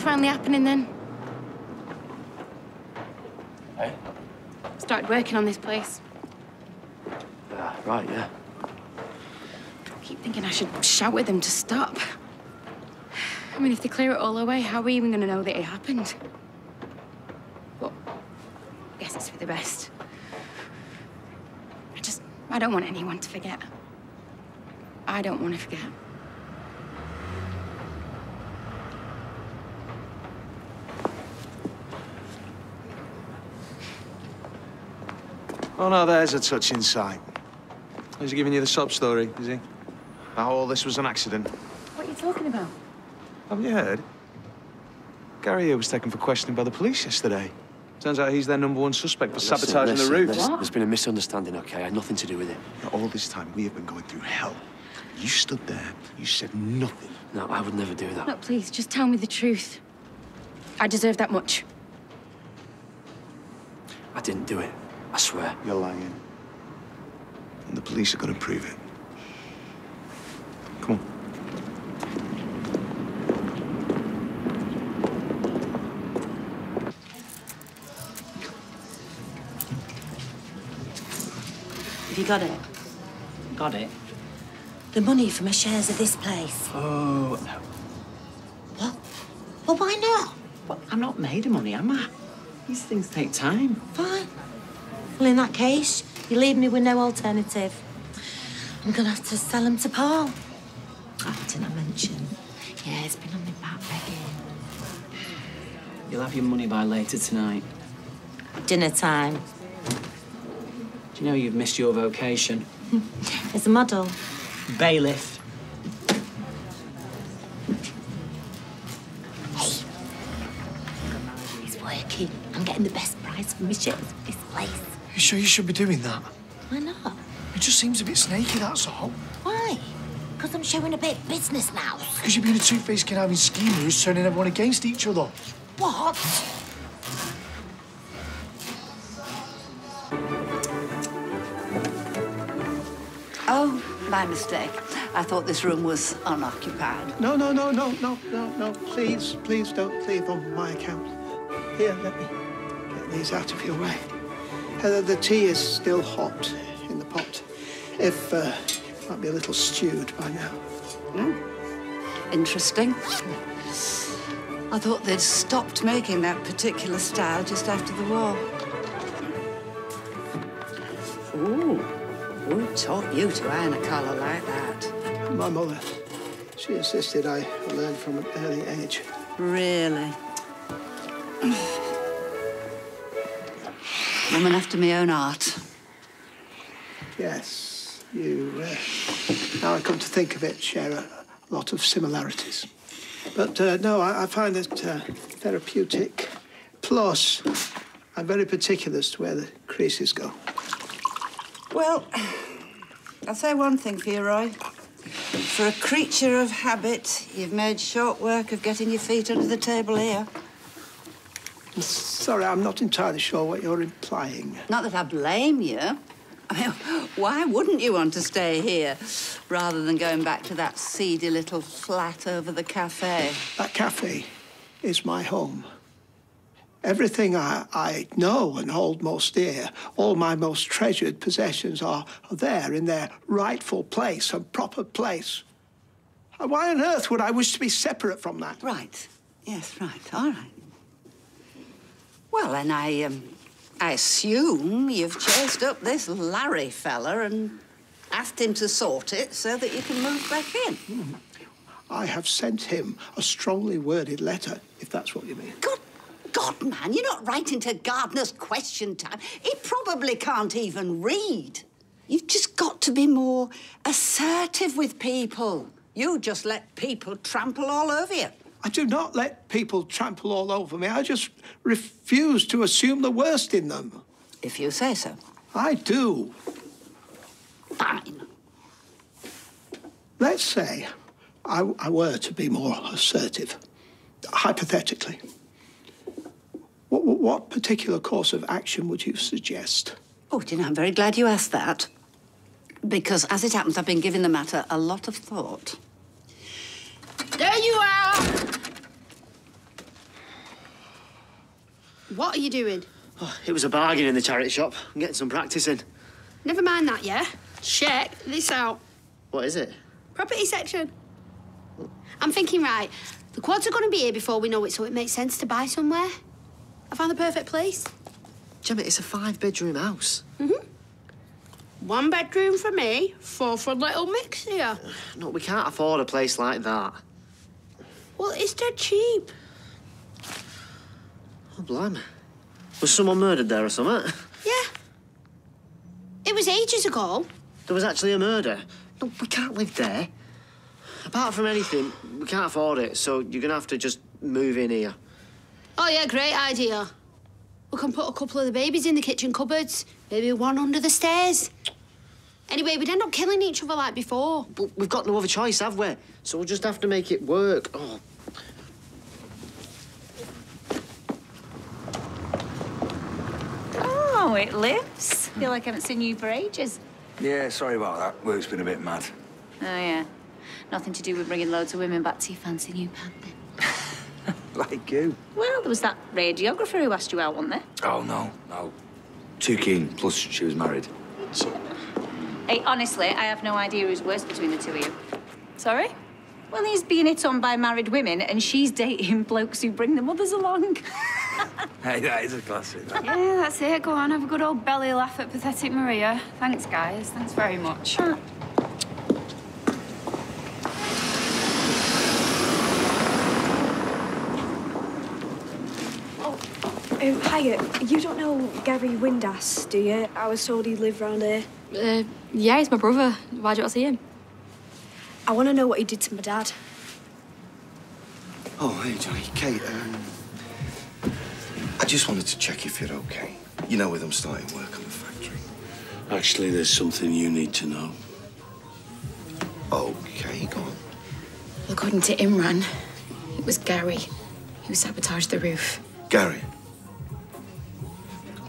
finally happening then? Eh? Started working on this place. Right, yeah. I keep thinking I should shout at them to stop. I mean, if they clear it all away, how are we even going to know that it happened? But I guess it's for the best. I don't want anyone to forget. I don't want to forget. Oh, no, there's a touching sight. He's giving you the sob story, is he? How all this was an accident. What are you talking about? Haven't you heard? Gary here was taken for questioning by the police yesterday. Turns out he's their #1 suspect for sabotaging the route. There's been a misunderstanding, OK? I had nothing to do with it. All this time, we have been going through hell. You stood there, you said nothing. No, I would never do that. Look, please, just tell me the truth. I deserve that much. I didn't do it. I swear. You're lying. And the police are going to prove it. Come on. Have you got it? Got it? The money for my shares of this place. Oh, no. What? Well, why not? Well, I'm not made of money, am I? These things take time. Fine. Well, in that case, you leave me with no alternative. I'm gonna have to sell them to Paul. Oh, didn't I mention? Yeah, it's been on my back begging. You'll have your money by later tonight. Dinner time. Do you know you've missed your vocation? As a model. Bailiff. Hey. It's working. I'm getting the best price for my shares of this place. You sure you should be doing that? Why not? It just seems a bit snaky, that's all. Why? Because I'm showing a bit of business now. Because you're being a two-faced conniving schemer who's turning everyone against each other. What? Oh, my mistake. I thought this room was unoccupied. No. Please don't leave on my account. Here, let me get these out of your way. The tea is still hot in the pot. It might be a little stewed by now. Interesting. I thought they'd stopped making that particular style just after the war. Ooh. Who taught you to iron a collar like that? My mother. She insisted I learn from an early age. Really? Woman after my own art. Yes, you, now I come to think of it, share a lot of similarities. But, no, I find it therapeutic. Plus, I'm very particular as to where the creases go. Well, I'll say one thing for you, Roy. For a creature of habit, you've made short work of getting your feet under the table here. Sorry, I'm not entirely sure what you're implying. Not that I blame you. I mean, why wouldn't you want to stay here rather than going back to that seedy little flat over the cafe? That cafe is my home. Everything I know and hold most dear, all my most treasured possessions are there in their rightful place and proper place. Why on earth would I wish to be separate from that? Right. Yes, right. All right. Well, and I assume you've chased up this Larry fella and asked him to sort it so that you can move back in. I have sent him a strongly worded letter, if that's what you mean. God, man, you're not writing to Gardener's Question Time. He probably can't even read. You've just got to be more assertive with people. You just let people trample all over you. I do not let people trample all over me. I just refuse to assume the worst in them. If you say so. I do. Fine. Let's say I were to be more assertive, hypothetically. What particular course of action would you suggest? Oh, do you know, I'm very glad you asked that. Because, as it happens, I've been giving the matter a lot of thought. There you are! What are you doing? Oh, it was a bargain in the charity shop. I'm getting some practice in. Never mind that, yeah? Check this out. What is it? Property section. I'm thinking, right, the quads are going to be here before we know it, so it makes sense to buy somewhere. I found the perfect place. Gemma, it's a 5-bedroom house. Mm-hmm. 1 bedroom for me, 4 for little Mix here. No, we can't afford a place like that. Well, it's dead cheap. Oh, blimey. Was someone murdered there or something? Yeah. It was ages ago. There was actually a murder? No, we can't live there. Apart from anything, we can't afford it, so you're going to have to just move in here. Oh, yeah, great idea. We can put a couple of the babies in the kitchen cupboards. Maybe one under the stairs. Anyway, we'd end up killing each other like before. But we've got no other choice, have we? So we'll just have to make it work. Oh. Oh, it lives. Feel like I haven't seen you for ages. Yeah, sorry about that. Work's been a bit mad. Oh, yeah. Nothing to do with bringing loads of women back to your fancy new pad, then. Like you. Well, there was that radiographer who asked you out, wasn't there? Oh, no. Too keen, plus she was married. Hey, honestly, I have no idea who's worse between the two of you. Sorry? Well, he's being hit on by married women, and she's dating blokes who bring the mothers along. Hey, that is a classic. That. Yeah, that's it. Go on, have a good old belly laugh at pathetic Maria. Thanks, guys. Thanks very much. Hiya. You don't know Gary Windass, do you? I was told he lived round here. Yeah, he's my brother. Why do you want to see him? I want to know what he did to my dad. Oh, hey, Johnny. Kate, I just wanted to check if you're okay. You know, with them starting work on the factory. Actually, there's something you need to know. Okay, go on. According to Imran, it was Gary who sabotaged the roof. Gary?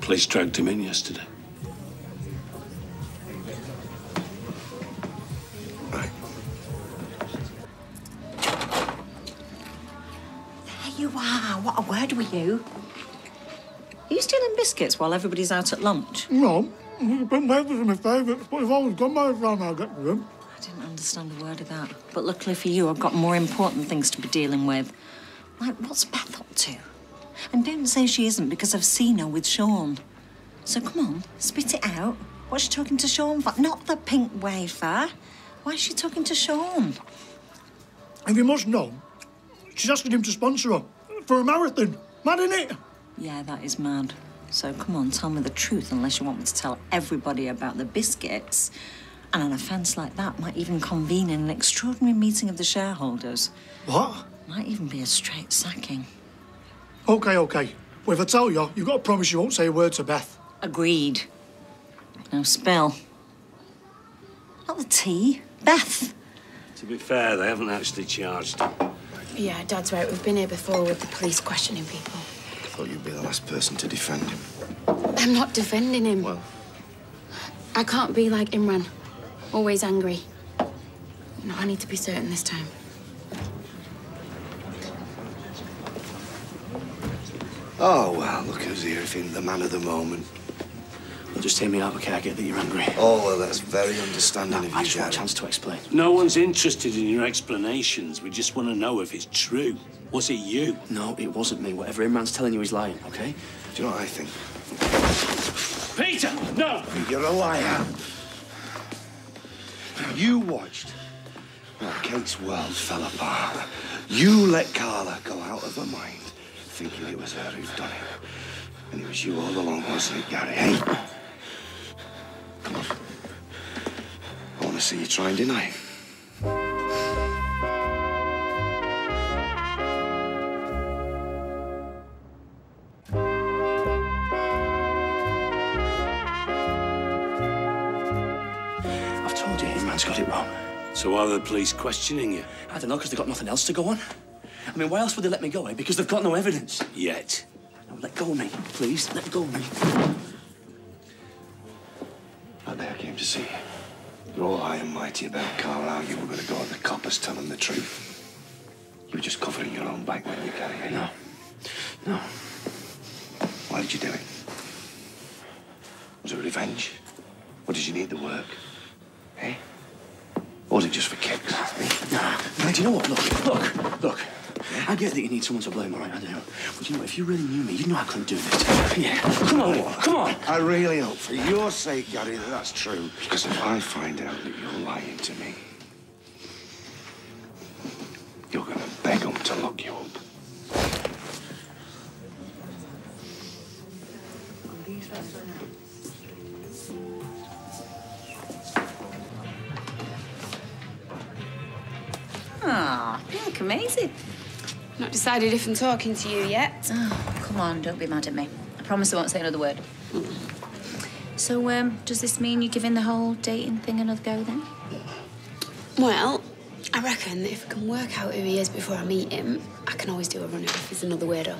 Police dragged him in yesterday. Right. There you are. What a word with you. Are you stealing biscuits while everybody's out at lunch? No. But papers are my favourites, but if I was gone by the time I get to them. I didn't understand a word of that. But luckily for you, I've got more important things to be dealing with. Like, what's Beth up to? And don't say she isn't, because I've seen her with Sean. So come on, spit it out. What's she talking to Sean for? Not the pink wafer. Why is she talking to Sean? If you must know, she's asking him to sponsor her for a marathon. Mad, innit? Yeah, that is mad. So come on, tell me the truth, unless you want me to tell everybody about the biscuits. And an offence like that might even convene in an extraordinary meeting of the shareholders. What? Might even be a straight sacking. OK. Well, if I tell you, you've got to promise you won't say a word to Beth. Agreed. Now spill. Not the tea. Beth. To be fair, they haven't actually charged him. Yeah, Dad's right. We've been here before with the police questioning people. I thought you'd be the last person to defend him. I'm not defending him. Well? I can't be like Imran. Always angry. No, I need to be certain this time. Oh, well, look who's here if ain't the man of the moment. Well, just hear me out, OK? I get that you're angry. Oh, well, that's very understanding of you, I just want a Gary. chance to explain. No one's interested in your explanations. We just want to know if it's true. Was it you? No, it wasn't me. Whatever Imran's telling you, he's lying, OK? Do you know what I think? Peter, no! You're a liar. You watched while Kate's world fell apart. You let Carla go out of her mind, thinking it was her who'd done it. And it was you all along, wasn't it, Gary, eh? Come on. I want to see you try and deny it. I've told you, Imran's got it wrong. So why are the police questioning you? I don't know, because they've got nothing else to go on. I mean, why else would they let me go, eh? Because they've got no evidence. Yet. No, let go of me, please. Let go of me. That day I came to see you. You're all high and mighty about Carl, how you were going to go at the coppers telling the truth. You were just covering your own back, weren't you, Gary? No. why'd you do it? Was it revenge? Or did you need the work? Eh? Or was it just for kicks? Nah, do you know what? Look. I get that you need someone to blame, all right? I do. But you know, if you really knew me, you'd know I couldn't do this. Yeah. Come on. I really hope, for your sake, Gary, that that's true. Because if I find out that you're lying to me, you're going to beg them to lock you up. Ah, you look amazing. Not decided if I'm talking to you yet. Oh, come on, don't be mad at me. I promise I won't say another word. So, does this mean you're giving the whole dating thing another go, then? Well, I reckon that if I can work out who he is before I meet him, I can always do a runner if he's another weirdo.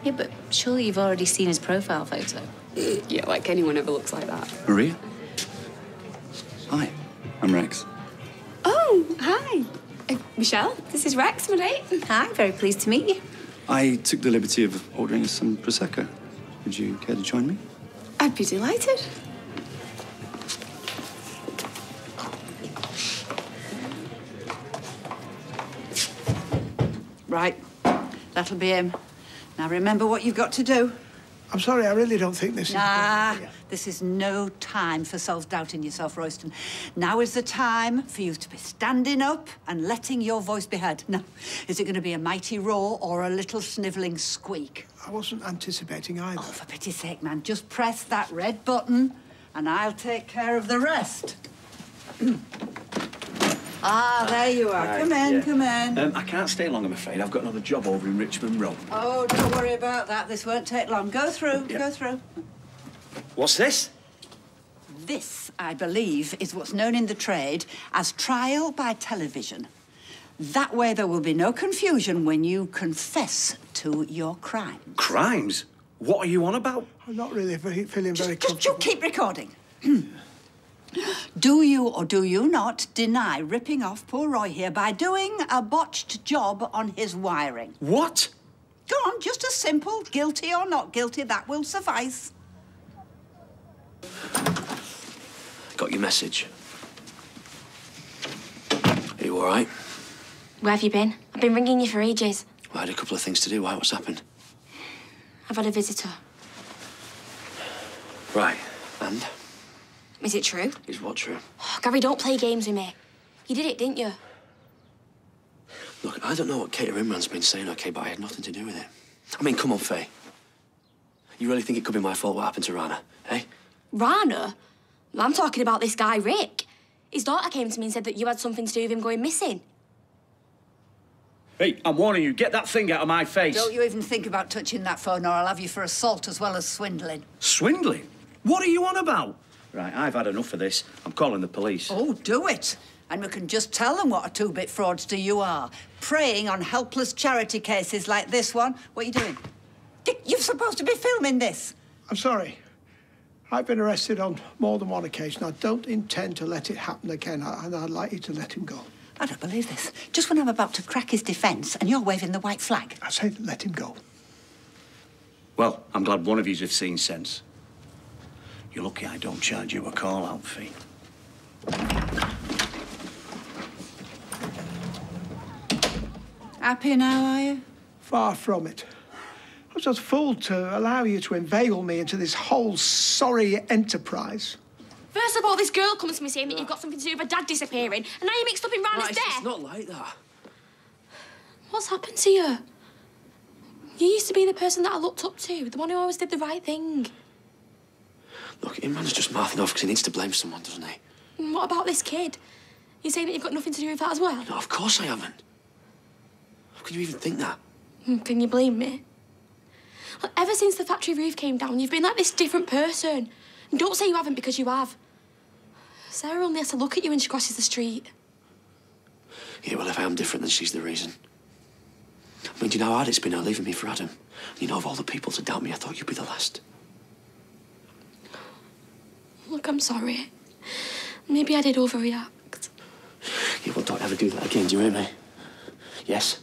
Yeah, but surely you've already seen his profile photo. Yeah, like anyone ever looks like that. Maria? Hi, I'm Rex. Oh, hi. Michelle, this is Rex, my date. Hi, very pleased to meet you. I took the liberty of ordering us some Prosecco. Would you care to join me? I'd be delighted. Right, that'll be him. Now remember what you've got to do. I'm sorry, I really don't think this is... Nah, this is no time for self-doubting yourself, Royston. Now is the time for you to be standing up and letting your voice be heard. Now, is it going to be a mighty roar or a little snivelling squeak? I wasn't anticipating either. Oh, for pity's sake, man, just press that red button and I'll take care of the rest. Ah, there you are. Come in. I can't stay long, I'm afraid. I've got another job over in Richmond Road. Oh, don't worry about that. This won't take long. Go through, go through. What's this? This, I believe, is what's known in the trade as trial by television. That way there will be no confusion when you confess to your crime. Crimes? What are you on about? I'm not really feeling very Just you keep recording. Do you or do you not deny ripping off poor Roy here by doing a botched job on his wiring? What? Go on, just a simple guilty or not guilty, that will suffice. Got your message. Are you all right? Where have you been? I've been ringing you for ages. Well, I had a couple of things to do. Why? What's happened? I've had a visitor. Right. And? Is it true? Is what true? Oh, Gary, don't play games with me. You did it, didn't you? Look, I don't know what Kate Imran's been saying, OK, but I had nothing to do with it. I mean, come on, Faye. You really think it could be my fault what happened to Rana, eh? Rana? I'm talking about this guy, Rick. His daughter came to me and said that you had something to do with him going missing. Hey, I'm warning you, get that thing out of my face. Don't you even think about touching that phone or I'll have you for assault as well as swindling. Swindling? What are you on about? Right, I've had enough of this. I'm calling the police. Oh, do it. And we can just tell them what a two-bit fraudster you are. Preying on helpless charity cases like this one. What are you doing? You're supposed to be filming this. I'm sorry. I've been arrested on more than one occasion. I don't intend to let it happen again, and I'd like you to let him go. I don't believe this. Just when I'm about to crack his defence and you're waving the white flag. I say let him go. Well, I'm glad one of yous have seen sense. You're lucky I don't charge you a call-out fee. Happy now, are you? Far from it. I was just fooled to allow you to inveigle me into this whole sorry enterprise. First of all, this girl comes to me saying that you've got something to do with her dad disappearing, and now you're mixed up in Rana's death. It's not like that. What's happened to you? You used to be the person that I looked up to, the one who always did the right thing. Look, Imran's just mouthing off because he needs to blame someone, doesn't he? And what about this kid? You saying that you've got nothing to do with that as well? No, of course I haven't. How could you even think that? Can you blame me? Look, ever since the factory roof came down, you've been like this different person. And don't say you haven't, because you have. Sarah only has to look at you when she crosses the street. Yeah, well, if I am different, then she's the reason. I mean, do you know how hard it's been now leaving me for Adam? You know, of all the people to doubt me, I thought you'd be the last. Look, I'm sorry. Maybe I did overreact. Yeah, well, don't ever do that again, do you hear me? Yes?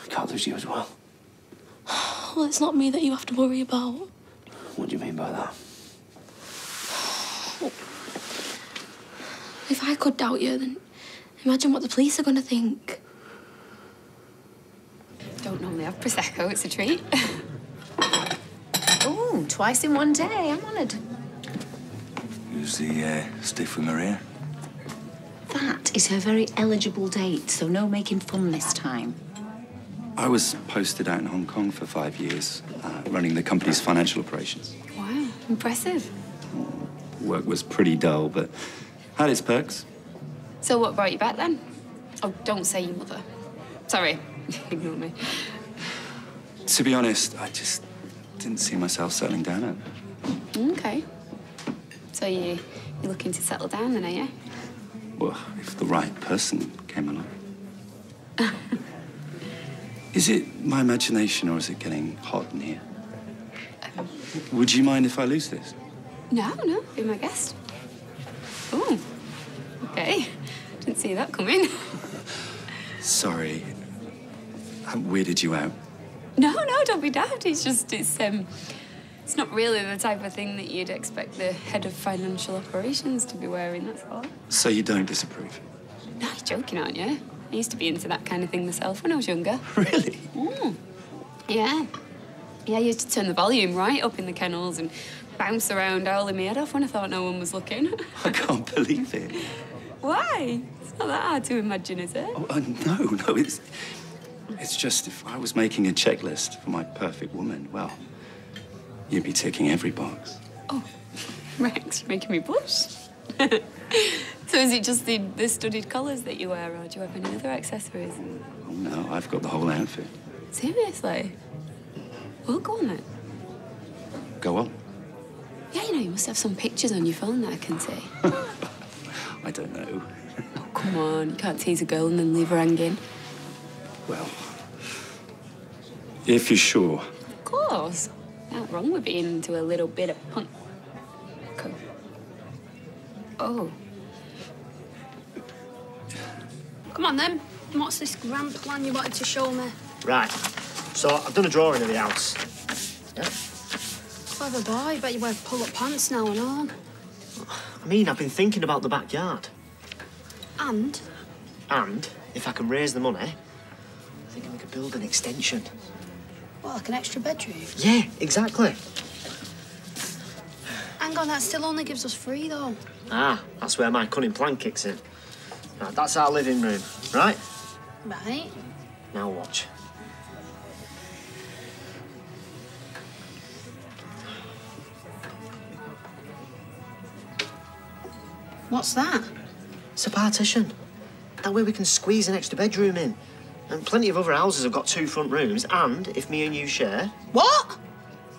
I can't lose you as well. Well, it's not me that you have to worry about. What do you mean by that? If I could doubt you, then imagine what the police are going to think. Don't normally have Prosecco, it's a treat. Oh, twice in one day. I'm honoured. Who's the stiff with Maria? That is her very eligible date, so no making fun this time. I was posted out in Hong Kong for 5 years, running the company's financial operations. Wow, impressive. Work was pretty dull, but had its perks. So what brought you back then? Oh, don't say your mother. Sorry, ignore me. To be honest, I just didn't see myself settling down at. Okay. So you're looking to settle down then, are you? Well, if the right person came along. Is it my imagination or is it getting hot in here? Would you mind if I lose this? No, be my guest. Oh, okay. Didn't see that coming. Sorry. I weirded you out. No, don't be daft. It's not really the type of thing that you'd expect the head of financial operations to be wearing, that's all. So you don't disapprove? No, you're joking, aren't you? I used to be into that kind of thing myself when I was younger. Really? Yeah. Yeah, I used to turn the volume right up in the kennels and bounce around howling my head off when I thought no one was looking. I can't believe it. Why? It's not that hard to imagine, is it? Oh, no, it's just if I was making a checklist for my perfect woman, well, you'd be ticking every box. Oh, Rex, you're making me blush. So is it just the studded collars that you wear, or do you have any other accessories? Oh, no, I've got the whole outfit. Seriously? Well, go on then. Go on. Yeah, you must have some pictures on your phone that I can see. I don't know. Oh, come on. You can't tease a girl and then leave her hanging. Well, if you're sure. Of course. Not wrong with being into a little bit of punk. Okay. Oh. Come on, then. What's this grand plan you wanted to show me? Right. So, I've done a drawing of the house. Yeah? Clever boy. Bet you wear pull-up pants now and all. I mean, I've been thinking about the backyard. And? And, if I can raise the money, I think we could build an extension. What, like an extra bedroom? Yeah, exactly. Hang on, that still only gives us 3, though. Ah, that's where my cunning plan kicks in. Right, that's our living room, right? Right. Now watch. What's that? It's a partition. That way we can squeeze an extra bedroom in. And plenty of other houses have got 2 front rooms, and if me and you share... What?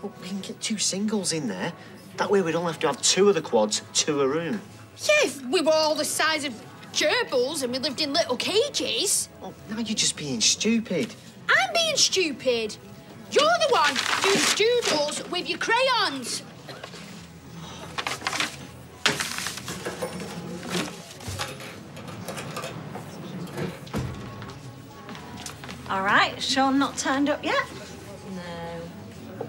Well, we can get 2 singles in there. That way we'd only have to have 2 of the quads to a room. Yeah, if we were all the size of gerbils and we lived in little cages. Well, now you're just being stupid. I'm being stupid. You're the one doing doodles with your crayons. All right, Sean not turned up yet? No.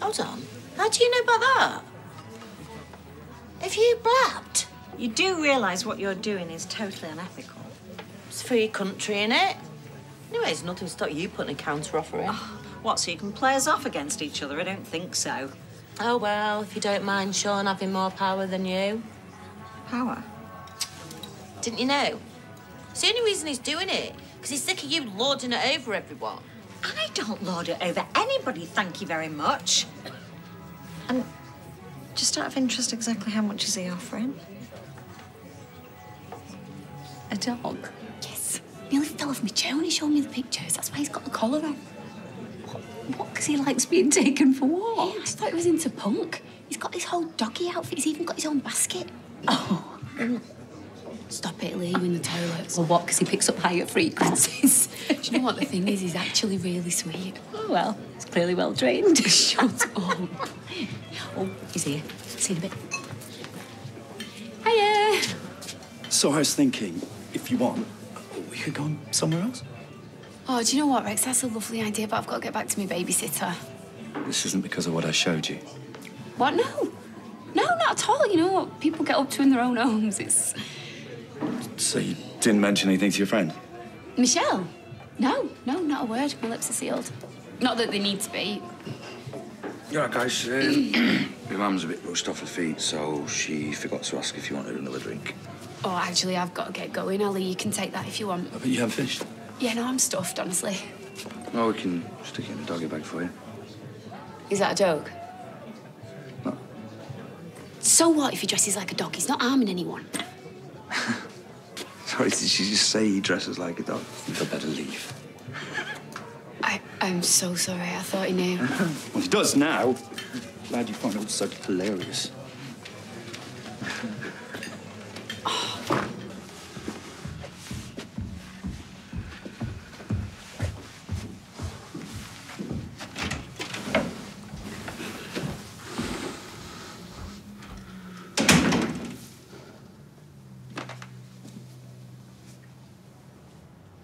Hold on. How do you know about that? Have you blabbed? You do realise what you're doing is totally unethical. It's for your country, innit? Anyway, there's nothing to stop you putting a counter-offer in. Oh, what, so you can play us off against each other? I don't think so. Oh, well, if you don't mind Sean having more power than you. Power? Didn't you know? It's the only reason he's doing it, because he's sick of you lording it over everyone. I don't lord it over anybody, thank you very much. And just out of interest, exactly how much is he offering? A dog? Yes. Nearly fell off my chair when he showed me the pictures. That's why he's got the collar on. What? Because he likes being taken for walks? Yeah, I thought he was into punk. He's got this whole doggy outfit. He's even got his own basket. Oh. Stop it, Lee, in the toilets. Well, what? Because he picks up higher frequencies. Do you know what the thing is? He's actually really sweet. Oh, well, he's clearly well trained. Shut up. Oh, he's here. See you in a bit. Hiya. So I was thinking, if you want, we could go somewhere else. Oh, do you know what, Rex? That's a lovely idea, but I've got to get back to my babysitter. This isn't because of what I showed you. What? No. No, not at all. You know what people get up to in their own homes. It's... So you didn't mention anything to your friend? Michelle? No, not a word. My lips are sealed. Not that they need to be. You all right, guys? My mum's a bit rushed off her feet, so she forgot to ask if you wanted another drink. Oh, actually, I've got to get going, Ellie. You can take that if you want. But you haven't finished. Yeah, no, I'm stuffed, honestly. Oh, we can stick it in the doggy bag for you. Is that a joke? No. So what if he dresses like a dog? He's not harming anyone. Sorry, did she just say he dresses like a dog? You'd better leave. I'm so sorry. I thought he knew. Well, he does now. Glad you find it all so hilarious.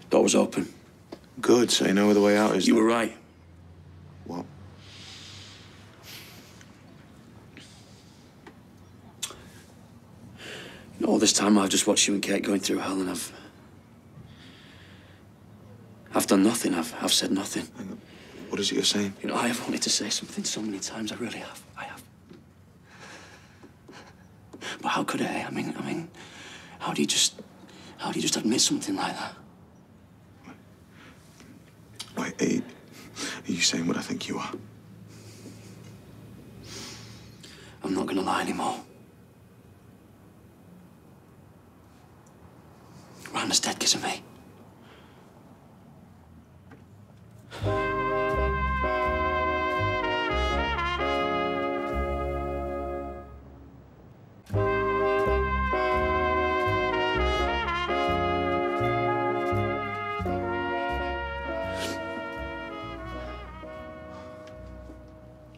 Door was open. Good, so you know where the way out is. You were right. What? You know, all this time I've just watched you and Kate going through hell, and I've done nothing. I've said nothing. Hang on. What is it you're saying? You know, I have wanted to say something so many times. I really have. I have. But how could I? I mean, how do you just admit something like that? Wait, are you saying what I think you are? I'm not gonna lie anymore. Rana's dead because of me.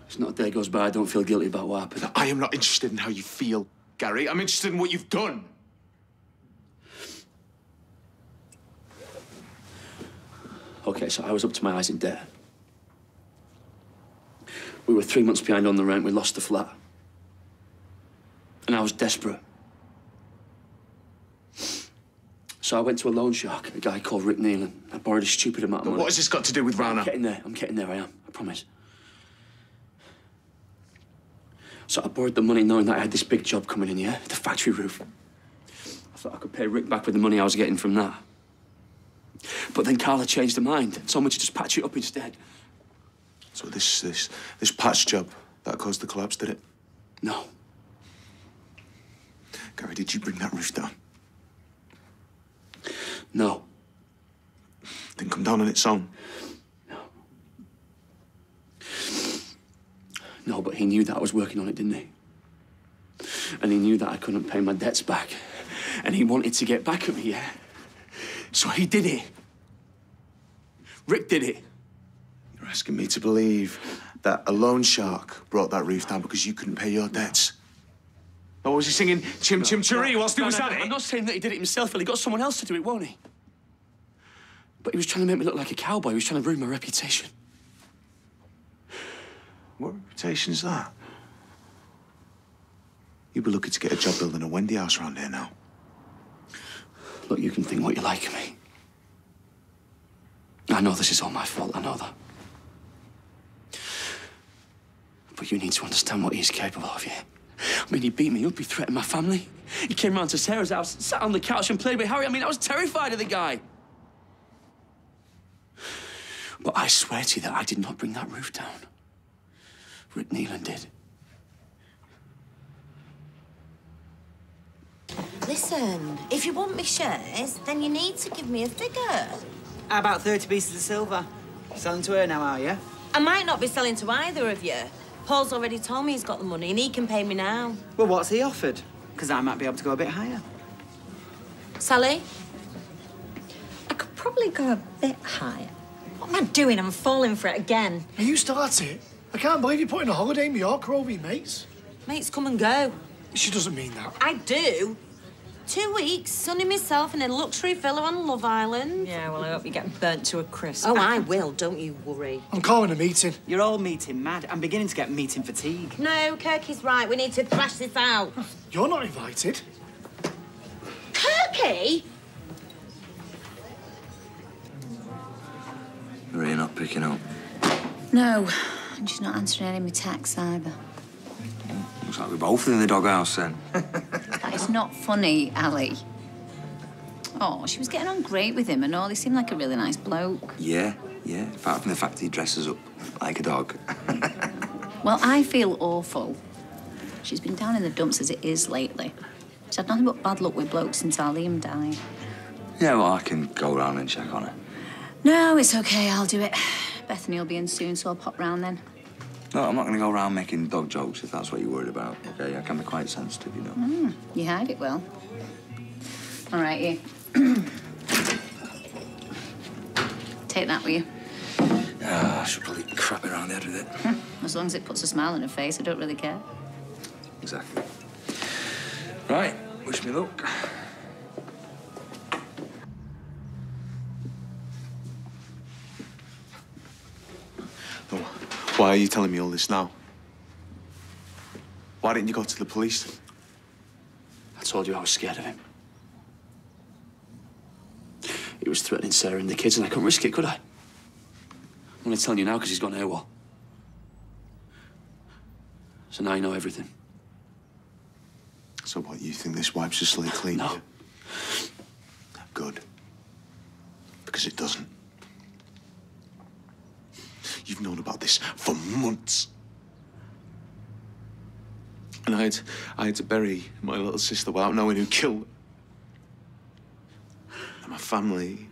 There's not a day goes by I don't feel guilty about what happened. I am not interested in how you feel, Gary. I'm interested in what you've done. Okay, so I was up to my eyes in debt. We were 3 months behind on the rent. We lost the flat. And I was desperate. So I went to a loan shark, a guy called Rick Nealon. I borrowed a stupid amount of money. What has this got to do with Rana? I'm getting there, I am. I promise. So I borrowed the money knowing that I had this big job coming in, yeah? The factory roof. I thought I could pay Rick back with the money I was getting from that. But then Carla changed her mind and told me to just patch it up instead. So this patch job, that caused the collapse, did it? No. Gary, did you bring that roof down? No. Didn't come down on its own? No, but he knew that I was working on it, didn't he? And he knew that I couldn't pay my debts back. And he wanted to get back at me, yeah? So he did it. Rick did it. You're asking me to believe that a loan shark brought that roof down because you couldn't pay your debts? Or was he singing Chim Chim Cheree whilst he was at it? I'm not saying that he did it himself, but he got someone else to do it, won't he? But he was trying to make me look like a cowboy. He was trying to ruin my reputation. What reputation is that? You'd be lucky to get a job building a Wendy house around here now. Look, you can think what you like of me. I know this is all my fault, I know that. But you need to understand what he's capable of, yeah? I mean, he beat me up, he threatened my family. He came round to Sarah's house, sat on the couch and played with Harry. I mean, I was terrified of the guy. But I swear to you that I did not bring that roof down. Rick Nealon did. Listen, if you want me shares, then you need to give me a figure. How about 30 pieces of silver? Selling to her now, are you? I might not be selling to either of you. Paul's already told me he's got the money and he can pay me now. Well, what's he offered? Because I might be able to go a bit higher. Sally? I could probably go a bit higher. What am I doing? I'm falling for it again. Are you still at it? I can't believe you're putting a holiday in Mallorca over your mates. Mates come and go. She doesn't mean that. I do. 2 weeks, sunning myself in a luxury villa on Love Island. Yeah, well, I hope you get burnt to a crisp. Oh, I will, don't you worry. I'm calling a meeting. You're all meeting mad. I'm beginning to get meeting fatigue. No, Kirky's right. We need to thrash this out. You're not invited. Kirky? Maria not picking up. No, and she's not answering any of my texts either. Looks like we're both in the doghouse then. That is not funny, Ali. Oh, she was getting on great with him and all. He seemed like a really nice bloke. Yeah. Apart from the fact he dresses up like a dog. Well, I feel awful. She's been down in the dumps as it is lately. She's had nothing but bad luck with blokes since our Liam died. Yeah, well, I can go round and check on her. No, it's okay, I'll do it. Bethany will be in soon, so I'll pop round then. No, I'm not going to go around making dog jokes if that's what you're worried about, OK? I can be quite sensitive, you know. You hide it well. All right, you. Take that with you. I should probably crap it around the head with it. As long as it puts a smile on her face, I don't really care. Exactly. Right, wish me luck. No, why are you telling me all this now? Why didn't you go to the police? I told you I was scared of him. He was threatening Sarah and the kids, and I couldn't risk it, could I? I'm only telling you now because he's gone AWOL. So now you know everything. So what, you think this wipes the slate clean? No. Good. Because it doesn't. You've known about this for months. And I had to bury my little sister without knowing who killed her. And my family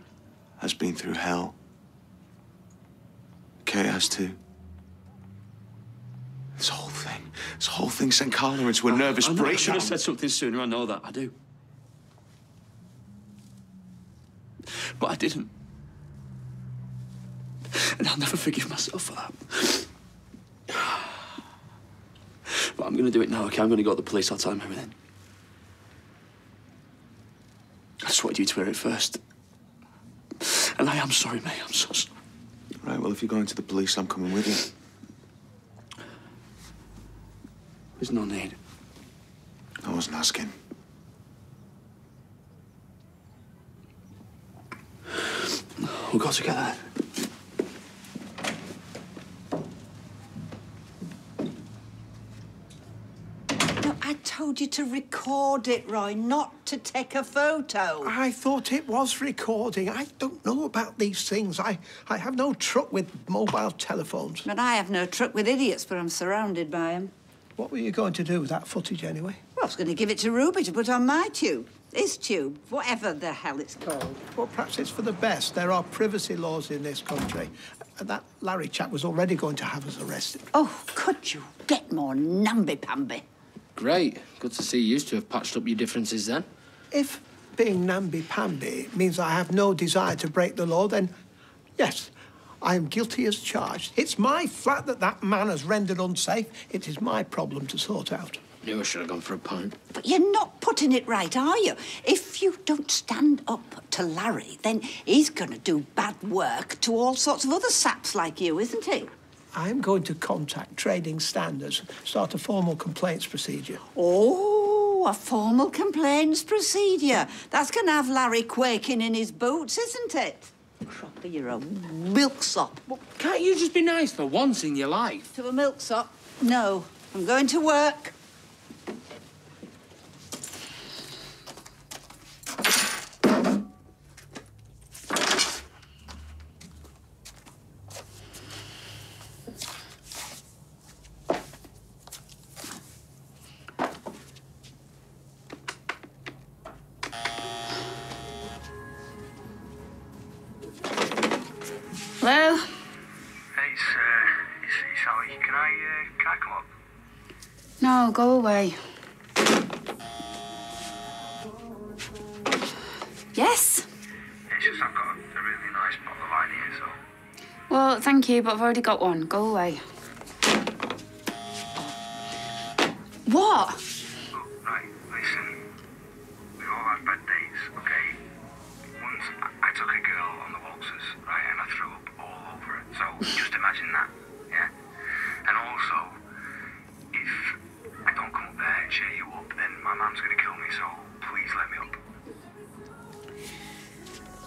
has been through hell. Kate has too. This whole thing sent Carla into a nervous breakdown. I should have said something sooner, I know that, I do. But I didn't. And I'll never forgive myself for that. But I'm going to do it now, OK? I'm going to go to the police, I'll tell them everything. I just wanted you to hear it first. And I am sorry, mate, I'm so sorry. Right, well, if you're going to the police, I'm coming with you. There's no need. I wasn't asking. We'll go together then. No, I told you to record it, Roy, not to take a photo. I thought it was recording. I don't know about these things. I have no truck with mobile telephones. But I have no truck with idiots, but I'm surrounded by them. What were you going to do with that footage, anyway? Well, I was going to give it to Ruby to put on my tube. His tube, whatever the hell it's called. Well, perhaps it's for the best. There are privacy laws in this country. And that Larry chap was already going to have us arrested. Oh, could you get more namby-pamby? Great. Good to see you to have patched up your differences then. If being namby-pamby means I have no desire to break the law, then yes, I am guilty as charged. It's my flat that man has rendered unsafe. It is my problem to sort out. Knew I should have gone for a pint. But you're not putting it right, are you? If you don't stand up to Larry, then he's going to do bad work to all sorts of other saps like you, isn't he? I'm going to contact trading standards, start a formal complaints procedure. Oh, a formal complaints procedure. That's going to have Larry quaking in his boots, isn't it? Proper, you're a milksop. Well, can't you just be nice for once in your life? To a milksop? No, I'm going to work. Hello? Hey, it's Ali. Can I come up? No, go away. Yes? It's just I've got a really nice bottle of wine here, so... Well, thank you, but I've already got one. Go away. What? Look, right, listen. We've all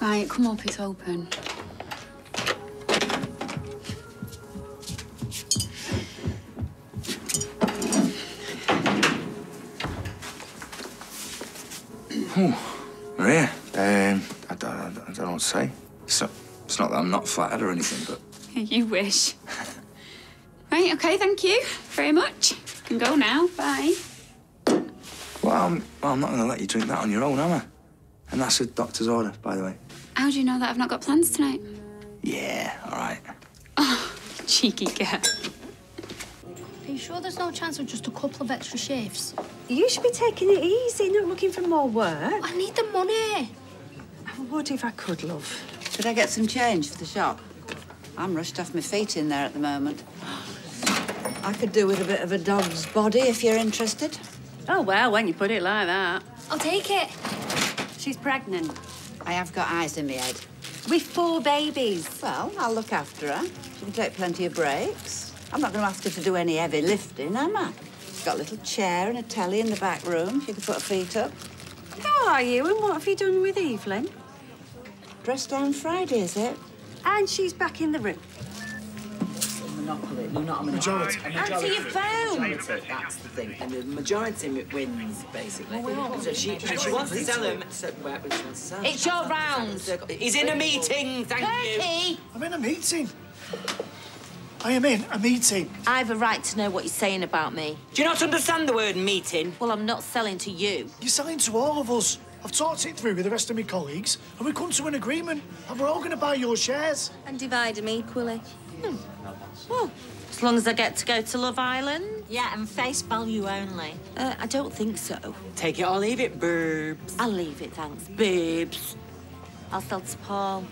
Right, come up, it's open. Maria, I don't know what to say. It's not that I'm not flattered or anything, but... You wish. Right, OK, thank you very much. You can go now, bye. Well, I'm not going to let you drink that on your own, am I? And that's a doctor's order, by the way. How do you know that I've not got plans tonight? Yeah, all right. Oh, cheeky girl. Are you sure there's no chance of just a couple of extra shifts? You should be taking it easy, not looking for more work. I need the money. I would if I could, love. Could I get some change for the shop? I'm rushed off my feet in there at the moment. I could do with a bit of a dog's body if you're interested. Oh, well, when you put it like that. I'll take it. She's pregnant. I have got eyes in my head. With 4 babies. Well, I'll look after her. She can take plenty of breaks. I'm not going to ask her to do any heavy lifting, am I? She's got a little chair and a telly in the back room. She can put her feet up. How are you, and what have you done with Evelyn? Dress down Friday, is it? And she's back in the room. Monopoly. No, not a majority. Answer your phone. Majority, that's the thing. And the majority wins, basically. So she wants to sell him. So, where she wants to sell him. It's your round. He's in a meeting, thank you. I'm in a meeting. I am in a meeting. I have a right to know what you're saying about me. Do you not understand the word meeting? Well, I'm not selling to you. You're selling to all of us. I've talked it through with the rest of my colleagues, and we've come to an agreement, and we're all going to buy your shares. And divide them equally. Well, as long as I get to go to Love Island. Yeah, and face value only. I don't think so. Take it or leave it, burbs. I'll leave it, thanks, babes. I'll sell to Paul.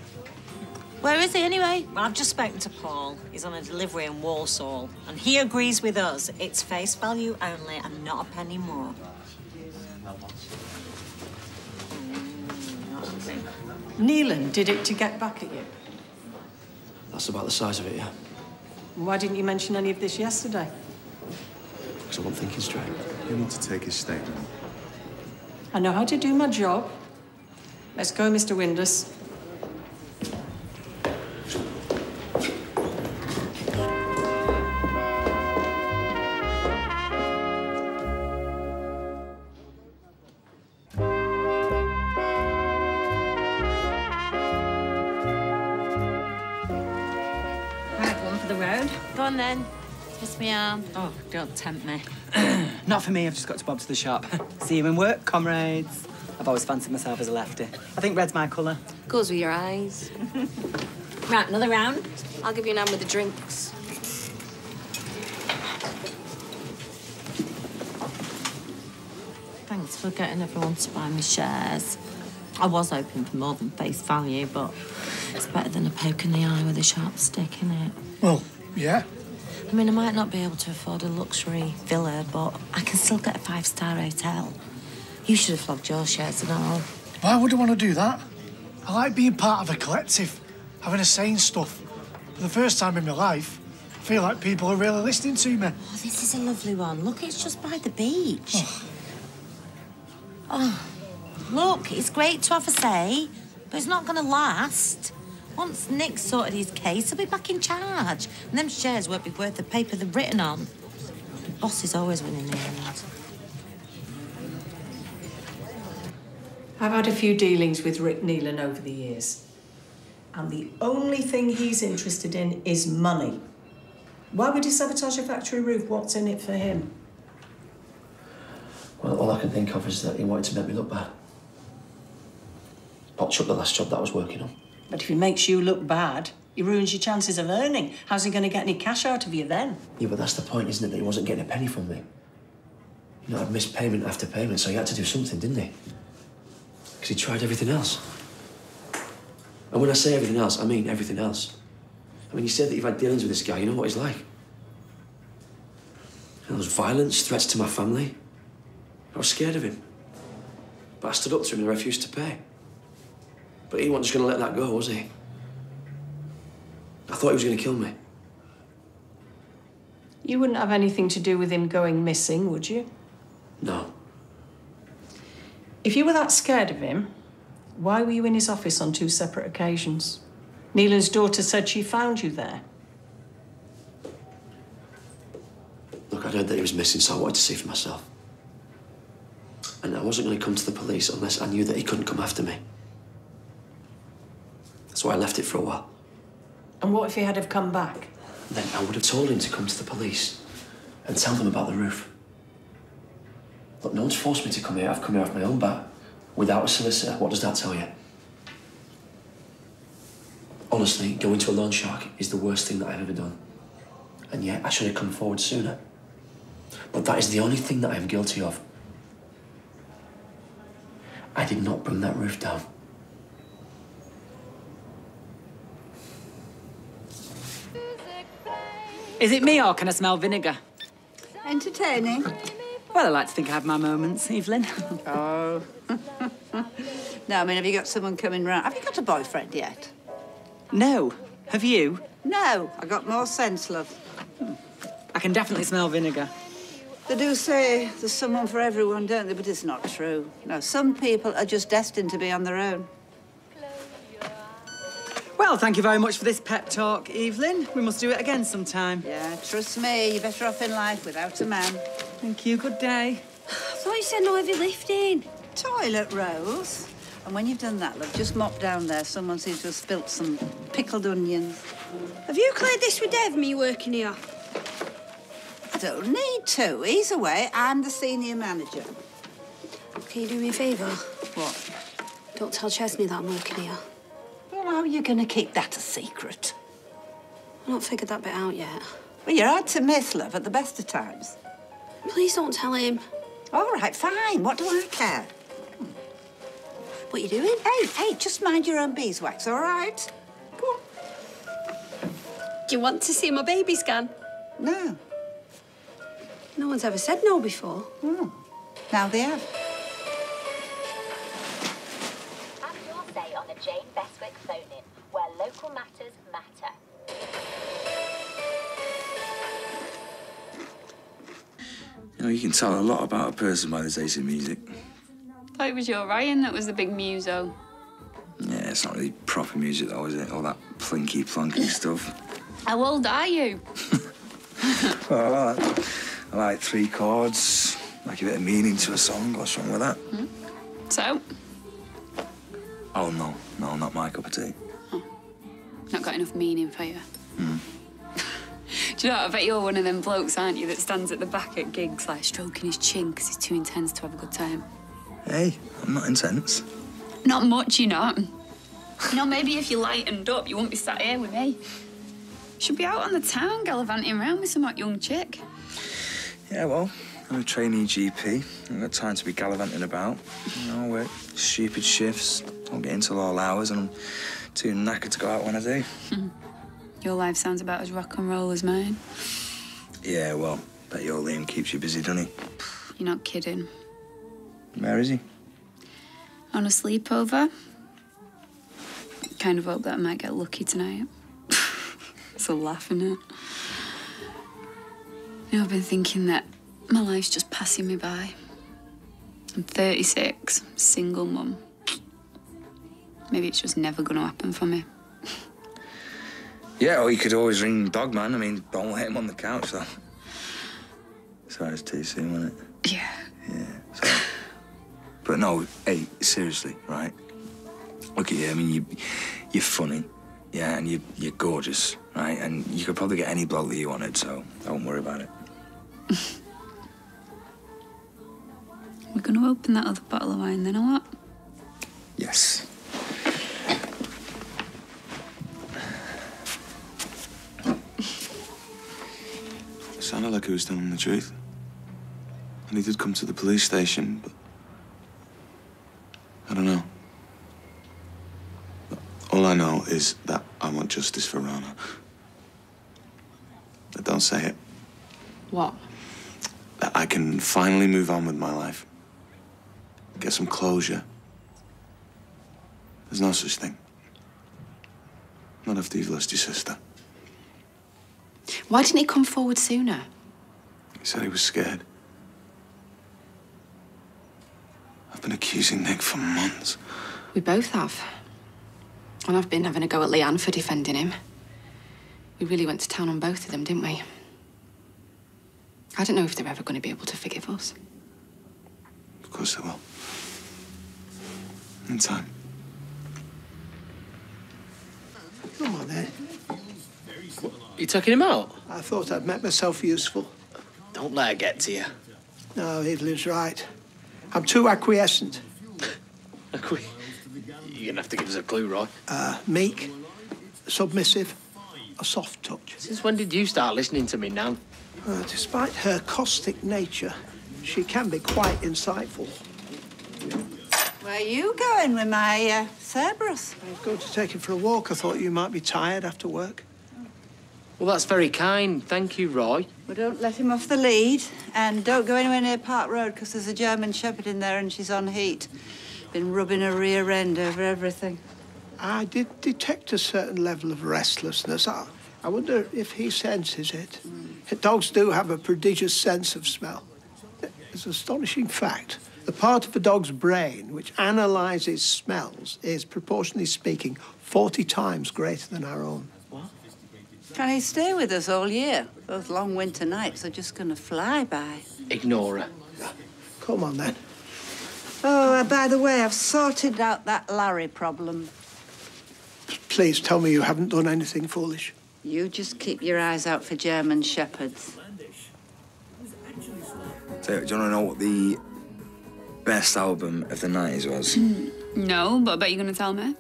Where is he, anyway? Well, I've just spoken to Paul. He's on a delivery in Walsall. And he agrees with us. It's face value only and not a penny more. Neelan did it to get back at you. That's about the size of it, yeah. Why didn't you mention any of this yesterday? Because I wasn't thinking straight. You need to take his statement. I know how to do my job. Let's go, Mr. Windus. Go on, then. Kiss me arm. Oh, don't tempt me. Not for me, I've just got to bob to the shop. See you in work, comrades. I've always fancied myself as a lefty. I think red's my colour. Goes with your eyes. Right, another round. I'll give you an hand with the drinks. Thanks for getting everyone to buy me shares. I was hoping for more than face value, but it's better than a poke in the eye with a sharp stick, innit? Well, yeah. I mean, I might not be able to afford a luxury villa, but I can still get a 5-star hotel. You should have flogged your shares and all. Why would I want to do that? I like being part of a collective, having a say in stuff. For the first time in my life, I feel like people are really listening to me. Oh, this is a lovely one. Look, it's just by the beach. Oh, look, it's great to have a say, but it's not going to last. Once Nick's sorted his case, he'll be back in charge. And them shares won't be worth the paper they're written on. The boss is always winning in the end. I've had a few dealings with Rick Neelan over the years. And the only thing he's interested in is money. Why would he sabotage a factory roof? What's in it for him? Well, all I can think of is that he wanted to make me look bad. Potch up the last job that I was working on. But if he makes you look bad, he ruins your chances of earning. How's he going to get any cash out of you then? Yeah, but that's the point, isn't it? That he wasn't getting a penny from me. You know, I'd missed payment after payment, so he had to do something, didn't he? Because he tried everything else. And when I say everything else, I mean everything else. I mean, you said that you've had dealings with this guy. You know what he's like. There was violence, threats to my family. I was scared of him. But I stood up to him and I refused to pay. But he wasn't just going to let that go, was he? I thought he was going to kill me. You wouldn't have anything to do with him going missing, would you? No. If you were that scared of him, Why were you in his office on 2 separate occasions? Neela's daughter said she found you there. Look, I'd heard that he was missing, so I wanted to see for myself. And I wasn't going to come to the police unless I knew that he couldn't come after me. That's why I left it for a while. And what if he had have come back? Then I would have told him to come to the police and tell them about the roof. Look, no one's forced me to come here. I've come here off my own bat, without a solicitor. What does that tell you? Honestly, going to a loan shark is the worst thing that I've ever done. And yet, I should have come forward sooner. But that is the only thing that I am guilty of. I did not bring that roof down. Is it me or can I smell vinegar? Entertaining. Well, I like to think I have my moments, Evelyn. Oh. No, I mean, have you got someone coming round? Have you got a boyfriend yet? No. Have you? No, I got more sense, love. I can definitely smell vinegar. They do say there's someone for everyone, don't they? But it's not true. No, some people are just destined to be on their own. Well, thank you very much for this pep talk, Evelyn. We must do it again sometime. Yeah, trust me, you're better off in life without a man. Thank you. Good day. I thought you said no heavy lifting. Toilet rolls. And when you've done that, love, just mop down there. Someone seems to have spilt some pickled onions. Have you cleared this with Dave, me working here? I don't need to. He's away. I'm the senior manager. Can you do me a favour? What? Don't tell Chesney that I'm working here. Well, how are you going to keep that a secret? I've not figured that bit out yet. Well, you're hard to miss, love, at the best of times. Please don't tell him. All right, fine. What do I care? What are you doing? Hey, just mind your own beeswax, all right? Go on. Do you want to see my baby scan? No. No one's ever said no before. Hmm. Now they have. Have your say on a Jane Bestwick phone-in, where local matters matter. You know, you can tell a lot about a person by the taste in music. I thought it was your Ryan that was the big muso. Yeah, it's not really proper music though, is it? All that plinky-plonky stuff. How old are you? Well, I like 3 chords, like a bit of meaning to a song. What's wrong with that? So? Oh, no, not my cup of tea. Not got enough meaning for you. Mm. Do you know what? I bet you're one of them blokes, aren't you, that stands at the back at gigs, like, stroking his chin because he's too intense to have a good time. Hey, I'm not intense. Not much, you're not. You know, maybe if you lightened up, you wouldn't be sat here with me. Should be out on the town gallivanting around with some hot young chick. Yeah, well, I'm a trainee GP. I've got time to be gallivanting about. You know, I work stupid shifts, don't get into all hours, and I'm too knackered to go out when I do. Your life sounds about as rock and roll as mine. Yeah, well, bet your Liam keeps you busy, doesn't he? You're not kidding. Where is he? On a sleepover. Kind of hope that I might get lucky tonight. So laughing at. You know, I've been thinking that my life's just passing me by. I'm 36, single mum. Maybe it's just never going to happen for me. Yeah, or you could always ring Dogman. I mean, don't let him on the couch, though. Sorry, it's too soon, wasn't it? Yeah. Yeah, sorry. But no, hey, seriously, right? Look at you, I mean, you're funny, yeah, and you're gorgeous, right? And you could probably get any bloke that you wanted, so don't worry about it. We're going to open that other bottle of wine then, or what? Yes. It sounded like he was telling the truth. And he did come to the police station, but I don't know. But all I know is that I want justice for Rana. But don't say it. What? That I can finally move on with my life. Get some closure. There's no such thing. Not after you've lost your sister. Why didn't he come forward sooner? He said he was scared. I've been accusing Nick for months. We both have. And I've been having a go at Leanne for defending him. We really went to town on both of them, didn't we? I don't know if they're ever going to be able to forgive us. Of course they will. In time. Come on, then. You taking him out? I thought I'd make myself useful. Don't let it get to you. No, Evelyn's right. I'm too acquiescent. You're gonna have to give us a clue, Roy. Meek, submissive, a soft touch. Since when did you start listening to me, Nan? Despite her caustic nature, she can be quite insightful. Where are you going with my Cerberus? I was going to take him for a walk. I thought you might be tired after work. Well, that's very kind. Thank you, Roy. Well, don't let him off the lead. And don't go anywhere near Park Road, because there's a German Shepherd in there and she's on heat. Been rubbing her rear end over everything. I did detect a certain level of restlessness. I wonder if he senses it. Dogs do have a prodigious sense of smell. It's an astonishing fact. The part of a dog's brain which analyses smells is, proportionally speaking, 40 times greater than our own. Can he stay with us all year? Those long winter nights are just going to fly by. Ignore her. Come on, then. Oh, by the way, I've sorted out that Larry problem. Please tell me you haven't done anything foolish. You just keep your eyes out for German Shepherds. So, do you want to know what the best album of the 90s was? No, but I bet you're going to tell me.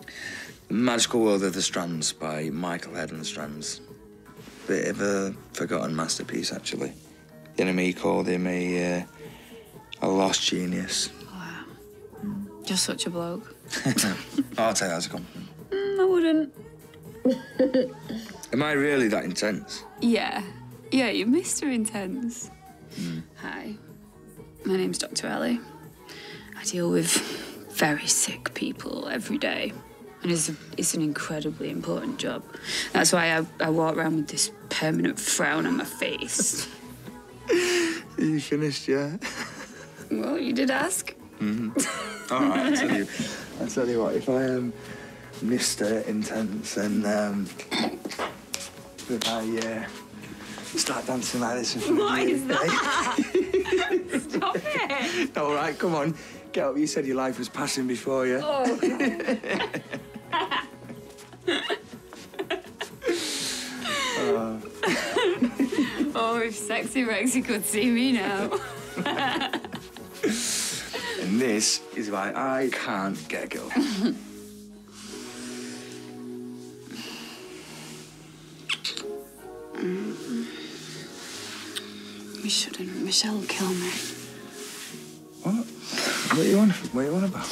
Magical World of the Strands by Michael Head and the Strands. Bit of a forgotten masterpiece, actually. The enemy called him a lost genius. Wow. Just such a bloke. I'll take that as a compliment. I wouldn't. Am I really that intense? Yeah. Yeah, you're Mr. Intense. Hi. My name's Dr. Ellie. I deal with very sick people every day. And it's an incredibly important job. That's why I walk around with this permanent frown on my face. Are you finished, yeah? Well, you did ask. All right, I'll tell you what, if I am Mr. Intense, then if I start dancing like this in front What of you, is that? Stop it! All right, come on, get up. You said your life was passing before you. Oh, Oh, if Sexy Rexy could see me now. And this is why I can't get a girl. We shouldn't. Michelle will kill me. What? What are you on about?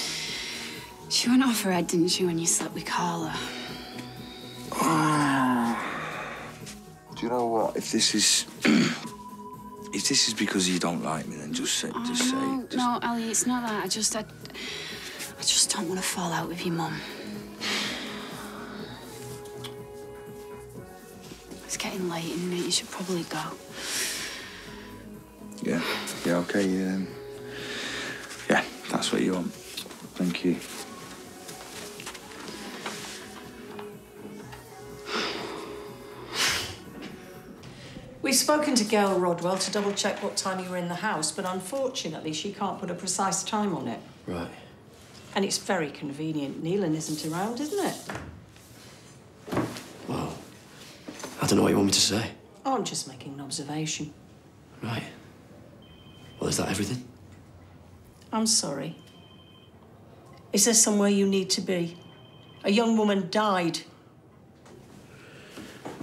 She went off her head, didn't she, when you slept with Carla? Do you know what? If this is because you don't like me, then just say. No, Ellie, it's not that. I just don't want to fall out with your mum. It's getting late, isn't it? You should probably go. Yeah, okay, yeah, that's what you want. Thank you. We've spoken to Gail Rodwell to double-check what time you were in the house, but unfortunately she can't put a precise time on it. Right. And it's very convenient. Neelan isn't around, isn't it? Well, I don't know what you want me to say. Oh, I'm just making an observation. Right. Well, is that everything? I'm sorry. Is there somewhere you need to be? A young woman died.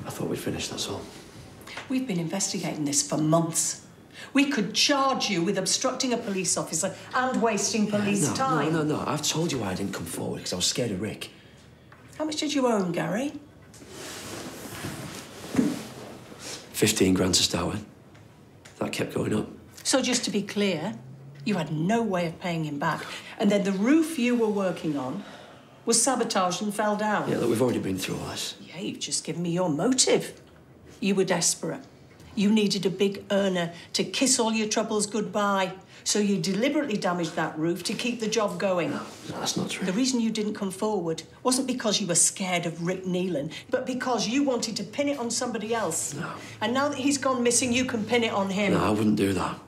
I thought we'd finished, that's all. We've been investigating this for months. We could charge you with obstructing a police officer and wasting police time. No. I've told you why I didn't come forward, because I was scared of Rick. How much did you own, Gary? 15 grand to start with. That kept going up. So just to be clear, you had no way of paying him back. And then the roof you were working on was sabotaged and fell down. Yeah, look, we've already been through all this. Yeah, you've just given me your motive. You were desperate. You needed a big earner to kiss all your troubles goodbye. So you deliberately damaged that roof to keep the job going. No, that's not true. The reason you didn't come forward wasn't because you were scared of Rick Nealon, but because you wanted to pin it on somebody else. No. And now that he's gone missing, you can pin it on him. No, I wouldn't do that.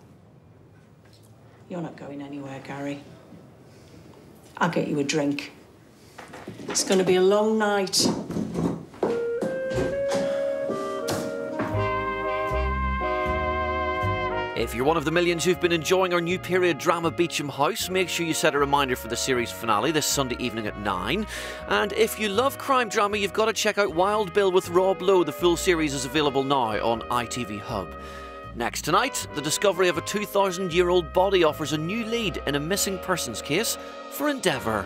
You're not going anywhere, Gary. I'll get you a drink. It's going to be a long night. If you're one of the millions who've been enjoying our new period drama Beecham House, make sure you set a reminder for the series finale this Sunday evening at 9. And if you love crime drama, you've got to check out Wild Bill with Rob Lowe. The full series is available now on ITV Hub. Next tonight, the discovery of a 2,000-year-old body offers a new lead in a missing persons case for Endeavour.